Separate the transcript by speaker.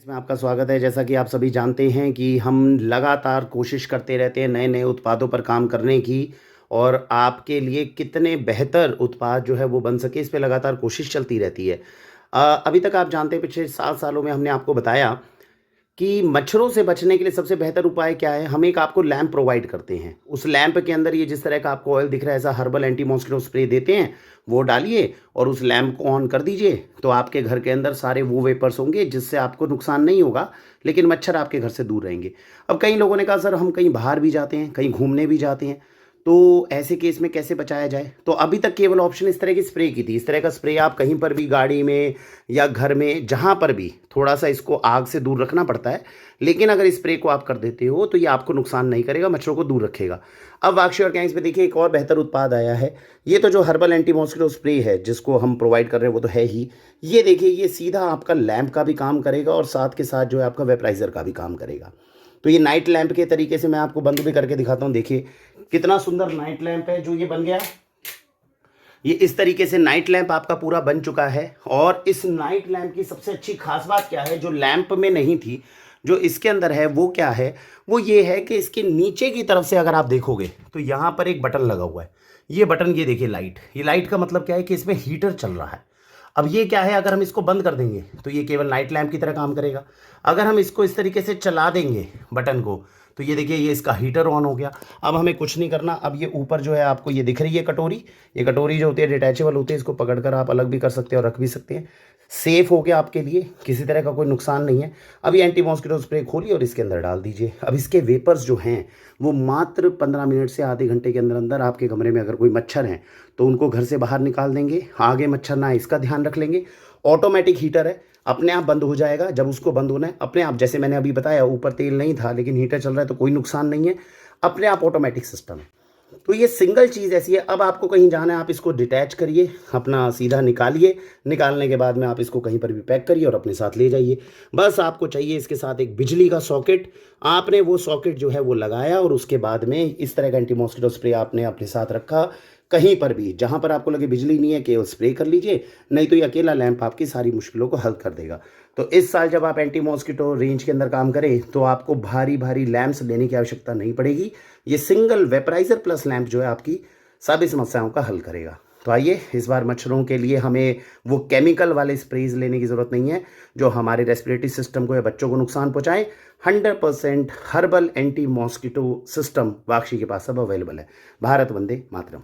Speaker 1: इसमें आपका स्वागत है। जैसा कि आप सभी जानते हैं कि हम लगातार कोशिश करते रहते हैं नए-नए उत्पादों पर काम करने की और आपके लिए कितने बेहतर उत्पाद जो है वो बन सके, इस पे लगातार कोशिश चलती रहती है। अभी तक आप जानते हैं पिछले 7 सालों में हमने आपको बताया कि मच्छरों से बचने के लिए सबसे बेहतर उपाय क्या है? हम एक आपको लैंप प्रोवाइड करते हैं। उस लैंप के अंदर ये जिस तरह का आपको ऑयल दिख रहा है, ऐसा हर्बल एंटी मॉस्किटो स्प्रे देते हैं, वो डालिए और उस लैंप को ऑन कर दीजिए, तो आपके घर के अंदर सारे वो वेपर्स होंगे जिससे आपको नुकसान नहीं होगा, लेकिन मच्छर आपके घर से दूर रहेंगे। अब कई लोगों ने कहा सर हम कहीं बाहर भी जाते हैं, कहीं घूमने भी जाते हैं, तो ऐसे केस में कैसे बचाया जाए? तो अभी तक केवल ऑप्शन इस तरह की स्प्रे की थी। इस तरह का स्प्रे आप कहीं पर भी गाड़ी में या घर में जहाँ पर भी थोड़ा-सा इसको आग से दूर रखना पड़ता है, लेकिन अगर स्प्रे को आप कर देते हो तो ये आपको नुकसान नहीं करेगा, मच्छरों को दूर रखेगा। अब वाक्शी ऑर्गेनिक्स में देखिए एक और बेहतर उत्पाद आया है। ये तो जो हर्बल एंटी मॉस्किटो स्प्रे है जिसको हम प्रोवाइड कर रहे हैं वो तो है ही। ये देखिए ये सीधा आपका लैंप का भी काम करेगा और साथ के साथ जो है आपका वेपराइज़र का भी काम करेगा। तो ये नाइट लैंप के तरीके से मैं आपको बंद भी करके दिखाता हूँ। देखिए कितना सुंदर नाइट लैंप है जो ये बन गया। ये इस तरीके से नाइट लैंप आपका पूरा बन चुका है और इस नाइट लैंप की सबसे अच्छी खास बात क्या है जो लैंप में नहीं थी, जो इसके अंदर है वो क्या है, वो ये है कि इसके नीचे की तरफ से अगर आप देखोगे तो यहाँ पर एक बटन लगा हुआ है। ये बटन ये देखिए लाइट, ये लाइट का मतलब क्या है कि इसमें हीटर चल रहा है। अब ये क्या है, अगर हम इसको बंद कर देंगे तो ये केवल नाइट लैंप की तरह काम करेगा। अगर हम इसको इस तरीके से चला देंगे बटन को तो ये देखिए ये इसका हीटर ऑन हो गया। अब हमें कुछ नहीं करना। अब ये ऊपर जो है आपको ये दिख रही है कटोरी, ये कटोरी जो होती है डिटैचेबल होती है, इसको पकड़कर आप अलग भी कर सकते हैं और रख भी सकते हैं। सेफ हो गया आपके लिए, किसी तरह का कोई नुकसान नहीं है। अब ये एंटी मॉस्किटो स्प्रे खोलिए और इसके अंदर डाल दीजिए। अब इसके वेपर्स जो हैं वो मात्र 15 मिनट से आधे घंटे के अंदर अंदर आपके कमरे में अगर कोई मच्छर हैं तो उनको घर से बाहर निकाल देंगे। आगे मच्छर ना आए इसका ध्यान रख लेंगे। ऑटोमेटिक हीटर है, अपने आप बंद हो जाएगा। जब उसको बंद होना है अपने आप, जैसे मैंने अभी बताया ऊपर तेल नहीं था लेकिन हीटर चल रहा है तो कोई नुकसान नहीं है, अपने आप ऑटोमेटिक सिस्टम है। तो ये सिंगल चीज़ ऐसी है। अब आपको कहीं जाना है आप इसको डिटैच करिए, अपना सीधा निकालिए, निकालने के बाद में आप इसको कहीं पर भी पैक करिए और अपने साथ ले जाइए। बस आपको चाहिए इसके साथ एक बिजली का सॉकेट। आपने वो सॉकेट जो है वो लगाया और उसके बाद में इस तरह का एंटी मॉस्किटो स्प्रे आपने अपने साथ रखा। कहीं पर भी जहाँ पर आपको लगे बिजली नहीं है केवल स्प्रे कर लीजिए, नहीं तो ये अकेला लैंप आपकी सारी मुश्किलों को हल कर देगा। तो इस साल जब आप एंटी मॉस्किटो रेंज के अंदर काम करें तो आपको भारी भारी लैंप्स लेने की आवश्यकता नहीं पड़ेगी। ये सिंगल वेपराइज़र प्लस लैंप जो है आपकी सभी समस्याओं का हल करेगा। तो आइए इस बार मच्छरों के लिए हमें वो केमिकल वाले स्प्रेज लेने की ज़रूरत नहीं है जो हमारे रेस्पिरेटरी सिस्टम को या बच्चों को नुकसान पहुँचाएं। 100% हर्बल एंटी मॉस्किटो सिस्टम वाक्षी के पास सब अवेलेबल है। भारत वंदे मातरम।